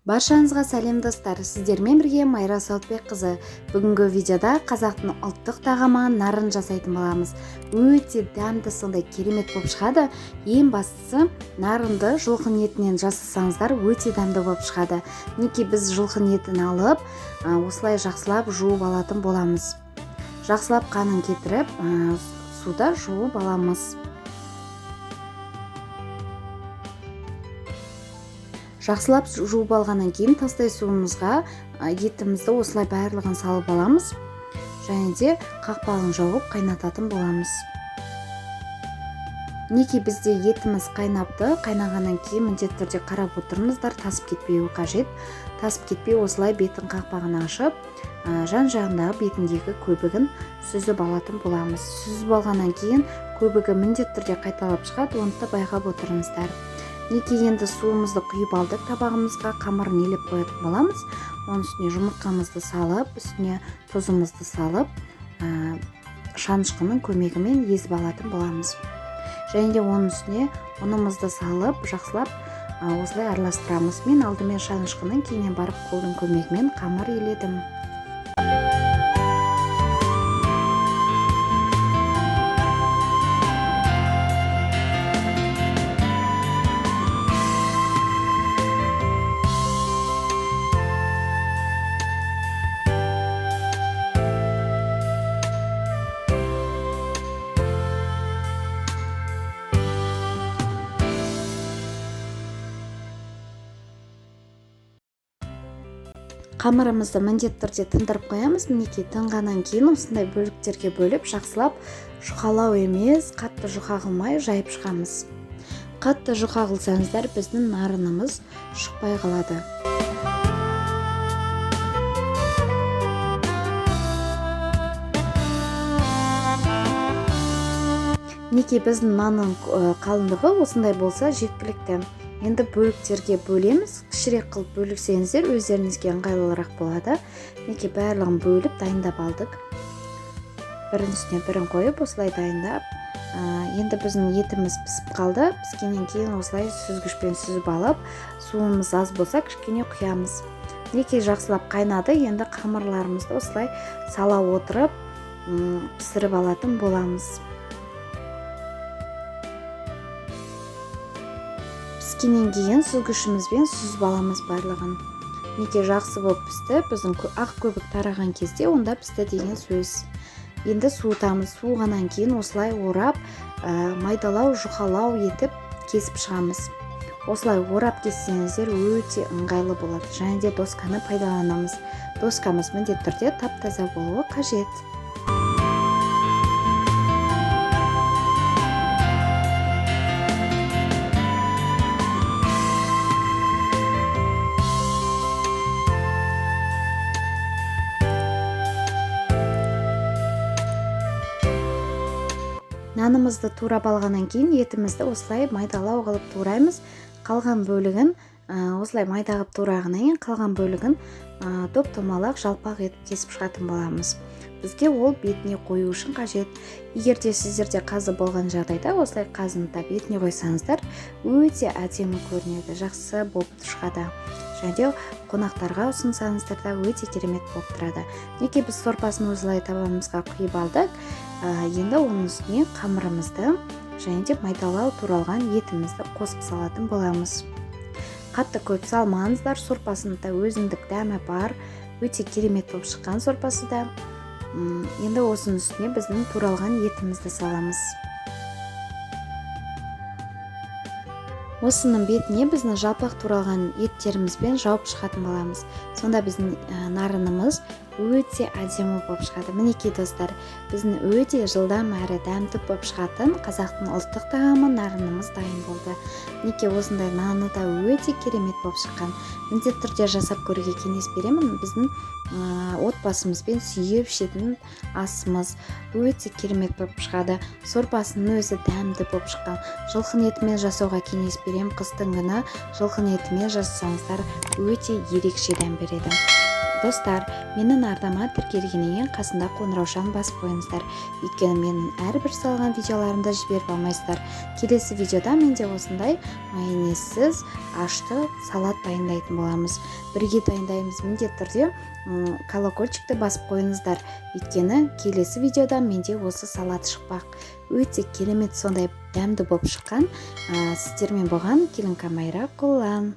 Баршаңызға сәлем достар, сіздермен бірге Майра Сауытбек қызы. Бүгінгі видеода қазақтың ұлттық тағамы нарын жасайтын боламыз. Өте дәмді, сондай керемет болып шығады. Ең бастысы, нарынды жылқының етінен жасасаңыздар, өте дәмді болып шығады. Мінекей біз жылқының етін алып, осылай жақсылап жуып алатын боламыз. Жақсылап қанын кетіріп, суда жуып аламыз. Жақсылап жуып алғаннан кейін тастай суымызға етімізді осылай барлығын салып аламыз. Және де қақпағын жауып қайнататын боламыз. Мінекей бізде етіміз қайнапты. Қайнағаннан кейін міндетті түрде қарап отырыңыздар, тасып кетпеуі қажет. Тасып кетпей осылай бетін қақпағын ашып, жан-жағындағы бетіндегі көбігін сүзіп алатын боламыз. Сүзіп алғаннан кейін көбігі міндетті түрде қайталап шығады, оны да байқап отырыңыздар. Мінекей енді суымызды құйып алдық, табағымызға қамырын елеп қоятын боламыз. Оның үстіне жұмыртқамызды салып, үстіне тұзымызды салып, шанышқының көмегімен езіп алатын боламыз. Және де оның үстіне ұнымызды салып, жақсылап осылай араластырамыз. Мен алдымен шанышқының, кейіннен барып қолдың көмегімен қамыр еледім. Қамырымызды міндетті түрде тындырып қоямыз. Мінекей тынғаннан кейін осындай бөліктерге бөліп, жақсылап жұқалау емес, қатты жұқа қылмай жайып шығамыз. Қатты жұқа қылсаңыздар, біздің нарынымыз шықпай қалады. Мінекей біздің нанның қалыңдығы осындай болса жеткілікті. Енді бөліктерге бөлеміз. Кішірек қылып бөліксеңіздер, өздеріңізге ыңғайлырақ болады. Мінекей барлығын бөліп дайындап алдық. Бірін үстіне бірін қойып, осылай дайындап. Енді біздің етіміз пісіп қалды. Піскеннен кейін осылай сүзгішпен сүзіп алып, суымыз аз болса кішкене құямыз. Мінекей жақсылап қайнады. Енді қамырларымызды осылай сала отырып пісіріп алатын боламыз. Піскеннен кейін сүзгішімізбен сүзіп аламыз барлығын. Мінекей жақсы болып пісті. Біздің ақ көбік тараған кезде онда пісті деген сөз. Енді суытамыз. Суығаннан кейін осылай орап, майдалау, жұқалау етіп кесіп шығамыз. Осылай орап кессеңіздер өте ыңғайлы болады. Және де досканы пайдаланамыз. Доскамыз міндетті түрде тап-таза болуы қажет. Нанымызды турап алғаннан кейін етімізді осылай майдалау қылып тураймыз. Қалған бөлігін осылай майда қылып турағаннан кейін қалған бөлігін топ-томалақ жалпақ етіп кесіп шығатын боламыз. Бізге ол бетіне қою үшін қажет. Егер де сіздерде қазы болған жағдайда осылай қазыны да бетіне қойсаңыздар, өте әдемі көрінеді, жақсы болып шығады. Және де қонақтарға ұсынсаңыздар да өте керемет болып тұрады. Мінекей біз сорпасын осылай табағымызға құйып алдық. Енді оның үстіне қамырымызды және де майдалау туралған етімізді қосып салатын боламыз. Қатты көп салмаңыздар, сорпасында өзіндік дәмі бар, өте керемет болып шыққан сорпасы да. Енді осының үстіне біздің туралған етімізді саламыз. Осының бетіне біздің жалпақ туралған еттерімізбен жауып шығатын боламыз. Сонда біздің нарынымыз өте әдемі болып шығады. Мінекей достар, біздің өте жылдам әрі дәмді болып шығатын қазақтың ұлттық тағамы нарынымыз дайын болды. Мінекей осындай наны да өте керемет болып шыққан. Міндетті түрде жасап көруге кеңес беремін. Біздің отбасымызбен сүйіп ішетін асымыз өте керемет болып шығады. Сорпасының өзі дәмді болып шыққан. Жылқының етімен жасауға кеңес беремін. Қыстың күні жылқының етімен жасасаңыздар өте ерекше дәм береді. Достар, менің арнама тіркелгеннен қасында қоңыраушаны басып қойыңыздар. Өйткені менің әрбір салған видеоларымды жіберіп алмайсыздар. Келесі видеода менде осындай майонезсіз ашты салат дайындайтын боламыз. Бірге дайындаймыз, міндетті түрде колокольчикті басып қойыңыздар. Өйткені келесі видеода менде осы салат шықпақ. Өте керемет, сондай дәмді болып шыққан. Сіздермен болған Келінка Майра Қолан.